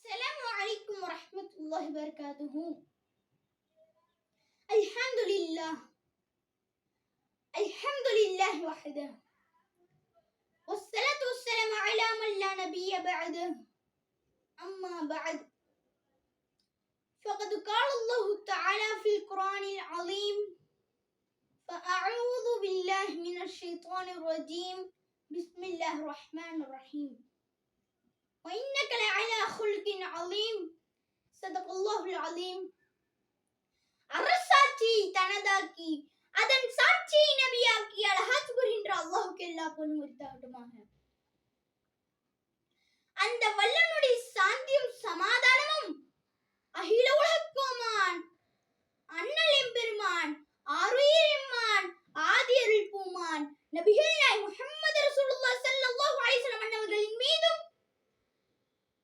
Assalamualaikum warahmatullahi wabarakatuh. Alhamdulillah. Alhamdulillah wahdah. Wassalatu wassalamu ala man la nabiyya ba'dah. Amma ba'd. Faqad qala Allah ta'ala fil Qur'anil 'azim. Fa'a'udhu billahi minasy syaithanir rajim. Bismillahir rahmanir rahim. Wa innaka la'ala khulqin 'azim. Sadaqallahul 'azim. அரசாட்சி தனதாக்கி அதன் சாட்சியை நபியாக்கி அழகாத்து வருகின்ற அல்லாஹ்வுக்கு எல்லா புகழும் உரித்தாகட்டுமாக. அந்த வல்லனுடைய சாந்தியும் சமாதானமும் அகில உலகக்கோமான் அண்ணல் எம்பெருமான் ஆருயிர் எம்மான் ஆதி அருள் பூமான் நபிகள் நாய் முஹம்மது ரசூலுல்லாஹ் ஸல்லல்லாஹு அலைஹி வஸல்லம் அன்னவர்களின் மீதும்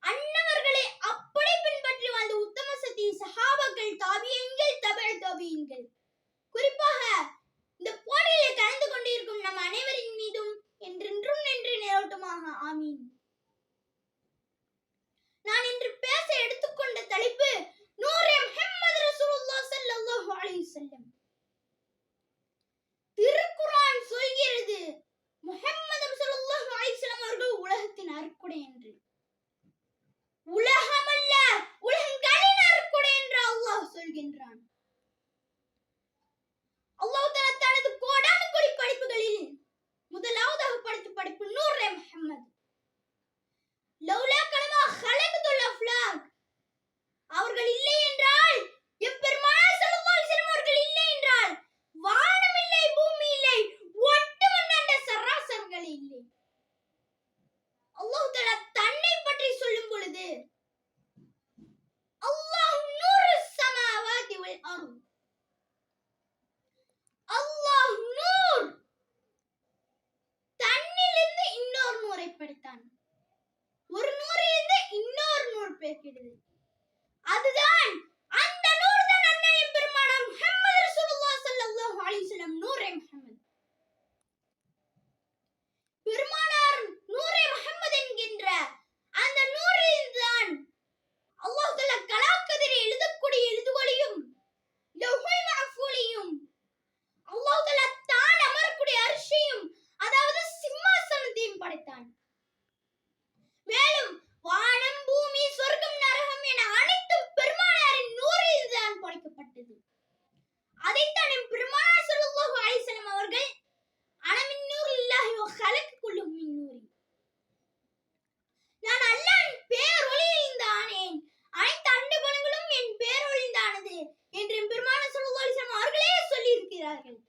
அன்னவர்களை அப்படி பின்பற்றி வாழ்ந்த உத்தம சத்திய சஹாபாக்கள் தாபியீன்கள் தபஅ தாபியீன்கள் குறிப்பாக இந்த போரிலே கலந்து கொண்டிருக்கும் நம் அனைவரின் மீதும் என்றென்றும் நின்று நிலவட்டுமாக. ஆமீன். நான் இன்று பேச எடுத்துக்கொண்ட தலைப்பு நூரே முஹம்மது ரசூலுல்லாஹ் ஸல்லல்லாஹு அலைஹி வஸல்லம். திருக்குர்ஆன் சொல்கிறது முஹம்மது ஸல்லல்லாஹு அலைஹி வஸல்லம் அவர்கள் உலகத்தின் அருட்கொடை என்று. உலகமல்ல உலகங்களின் அருட்கொடை என்று அல்லாஹ் சொல்கின்றான். அல்லாஹ் தஆலா தனது கோடான கோடி படைப்புகளில் முதலாவதாக படைத்த படைப்பு நூரே முஹம்மது. லௌலா கலமா ஹலகத்துல் அஃப்லாக் அவர்கள் இல்லை என்றால் எம்பெருமானார் ஸல்லல்லாஹு அலைஹி வஸல்லம் அவர்கள் இல்லை என்றால் வானம் இல்லை பூமி இல்லை ஒட்டுமொத்த சராசரங்கள் இல்லை. அல்லாஹ் தஆலா தன்னை பற்றி சொல்லும் பொழுது அல்லாஹ் நூறு ஸமாவாதி வல் அர்த் அல்லாஹ் நூர் தன்னிலிருந்து இன்னொரு நூரை படைத்தான். ஒரு நூறிலிருந்து இன்னொரு நூறு பிறக்கிறது. அதுதான் அந்த நூர் தான் அண்ணன் பெருமானார் முஹம்மது ரசூலுல்லாஹ் ஸல்லல்லாஹு அலைஹி வஸல்லம் நூரே முஹம்மது. பெருமானார் நூரே முஹம்மது என்கின்ற அந்த நூறில் தான் அல்லாஹ் தஆலா கலாக்கதிரை எழுதக்கூடிய எழுதுகோலையும் லௌஹுல் மஹ்ஃபூலையும் அல்லாஹ் தஆலா தான் அமரக்கூடிய அர்ஷையும் அதாவது சிம்மாசனத்தையும் படைத்தான். மேலும் வானம் பூமி சொர்க்கம் நரகம் என அனைத்தும் பெருமானாரின் நூறில் தான் படைக்கப்பட்டது. அதைத்தான் பெருமானார் ஸல்லல்லாஹு அலைஹி வஸல்லம் அவர்கள் அனமின் நூரில்லாஹி வ ஹலக குல்லு மின் நூரி. நான் அல்லாஹ்வின் பேரொளியில் தானேன், அனைத்து அண்டகணங்களும் என் பேரொளியில் தானது என்று பெருமானார் ஸல்லல்லாஹு அலைஹி வஸல்லம் அவர்களே சொல்லி இருக்கிறார்கள்.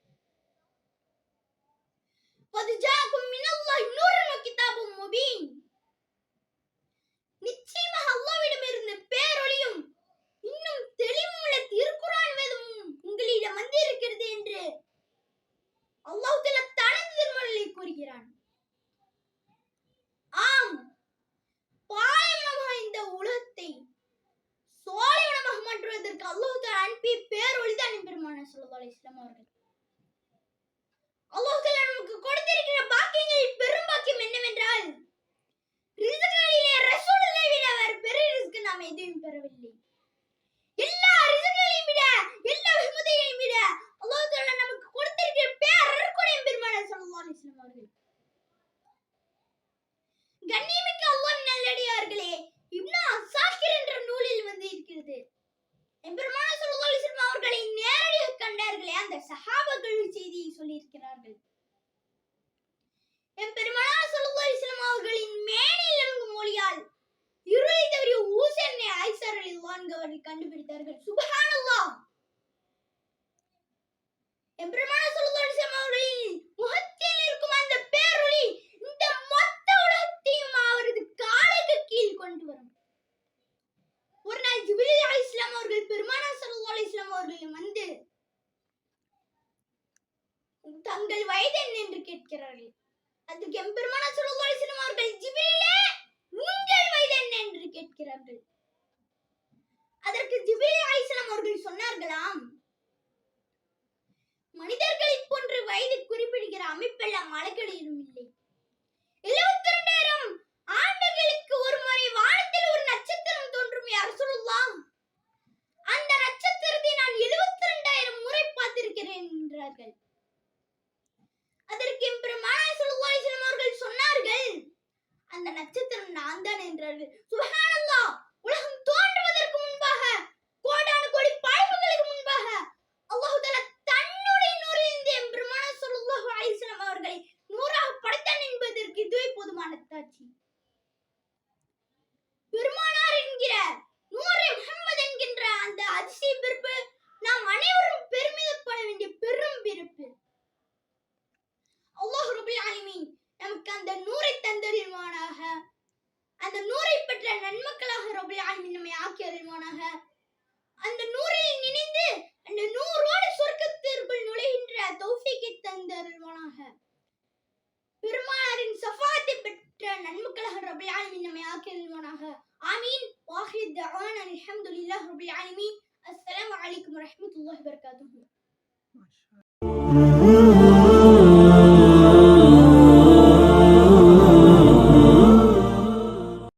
வதஜாக்கும் மினல்லாஹி நூருன் வ கிதாபும் முபீன். நிச்சயமாக அல்லாஹ்விடமிருந்து பேரொளியும் இன்னும் தெளிவுள்ள திருக்குர்ஆன் வேதமும் உங்களிடம் வந்திருக்கிறது என்று அல்லாஹ் தஆலா தனது திருமறையில் கூறுகிறான். ஆம், பாலைவனமாக இந்த உலகத்தை சோலைவனமாக மாற்றுவதற்கு அல்லாஹ் தஆலா அனுப்பிய பேரொளிதான் பெருமானார் ஸல்லல்லாஹு அலைஹி வஸல்லம் அவர்கள். அல்லாஹ் தஆலா நமக்கு கொடுத்திருக்கிற பாக்கியங்களில் பெரும் பாக்கியம் என்னவென்றால் ரிஸ்களிலே ரசூலுல்லாஹை விட வேறு பெரிய ரிஸ்க் நாம் எதையும் பெறவில்லை. எல்லா ரிஸ்களையும் விட எல்லா வெகுமதிகளையும் விட அல்லாஹ் தஆலா நமக்கு கொடுத்திருக்கிற பேரருட்கொடை பெருமானார் ஸல்லல்லாஹு அலைஹி வஸல்லம் அவர்கள். கண்ணியமிக்க அல்லாஹ்வின் நல்லடியார்களே, இப்னு அஸாக்கிர் என்ற நூலில் வந்து இருக்கிறது. பெருமானார் ஸல்லல்லாஹு அலைஹி வஸல்லம் அவர்களை நேரடியாக கண்டார்களே அந்த சஹாபாக்கள் செய்தியை சொல்லி இருக்கிறார்கள். பெருமானார் ஸல்லல்லாஹு அலைஹி வஸல்லம் அவர்களின் மேனில் இறங்கும் ஒளியால் இருளை தவிர ஊசனை ஆயிஷா ரலியல்லாஹு அன்ஹா அவர்கள் கண்டுபிடித்தார்கள். சுப்ஹானல்லாஹ். பெருமானார் ஸல்லல்லாஹு அலைஹி வஸல்லம் அவர்களின் முகத்தில் இருக்கும் அந்த பேரொளி இந்த மொத்த உலகத்தையும் அவரது காலுக்கு கீழ் கொண்டு வரும். ஒரு நாள் ஜிப்ரீல் அலைஹிஸ்ஸலாம் அவர்கள் பெருமானார் ஸல்லல்லாஹு அலைஹி வஸல்லம் அவர்களிடம் வந்து தங்கள் வயது என்ன என்று கேட்கிறார்கள். அதுக்கு பெருமானார் ஸல்லல்லாஹு அலைஹி வஸல்லம் அவர்கள் ஜிப்ரீலே உங்கள் வயது என்ன என்று கேட்கிறார்கள். அதற்கு ஜிப்ரீல் அலைஹிஸ்ஸலாம் அவர்கள் சொன்னார்களாம், மனிதர்களைப் போன்று வயது குறிப்பிடுகிற அமைப்பெல்லாம் மலைகளிலும் இல்லை. 72,000 ஆண்டுகளுக்கு ஒரு முறை வானத்தில் ஒரு நட்சத்திரம் தோன்றும் யா ரசூலுல்லாஹ். அந்த நட்சத்திரத்தை நான் 72,000 முறை பார்த்திருக்கிறேன் என்றார்கள். அதற்கு பெருமானார் ஸல்லல்லாஹு அலைஹி வஸல்லம் அவர்கள் சொன்னார்கள், அந்த நட்சத்திரம் நான் தான் என்றார்கள். சுப்ஹானல்லாஹ். உலகம் தோன்றுவதற்கு முன்பாக, கோடான கோடி படைப்புகளுக்கு முன்பாக அல்லாஹ் தஆலா தன்னுடைய நூறிலிருந்து பெருமானார் ஸல்லல்லாஹு அலைஹி வஸல்லம் அவர்களை நூறாக படைத்தான் என்பதற்கு இதுவே போதுமான சாட்சி. பெருமானார் என்கிற நூரே முஹம்மது என்கின்ற அந்த அதிசய பிறப்பு நாம் அனைவரும் பெருமிதப்பட வேண்டிய பெரும் பிறப்பு. அல்லாஹ் ரப்பல் ஆலமீன் நமக்கு அந்த நூரை தந்தருள்வானாக. அந்த நூரை பெற்ற நன்மக்களாக ரப்பல் ஆலமீன் நம்மை ஆக்கி அருள்வானாக. அந்த நூரில் நினைந்து அந்த நூறோடு சொர்க்கத்திற்குள் நுழைகின்ற தௌஃபீக்கை தந்தருள்வானாக. பெருமானாரின் ஷஃபாஅத்தை பெற்ற நன்மக்களாக ரப்பல் ஆலமீன் நம்மை ஆக்கி அருள்வானாக. ஆமீன். வாஹிரு தஅவானா அல்ஹம்துலில்லாஹி ரப்பில் ஆலமீன். அஸ்ஸலாமு அலைக்கும் வரஹ்மத்துல்லாஹி வபரகாத்துஹு.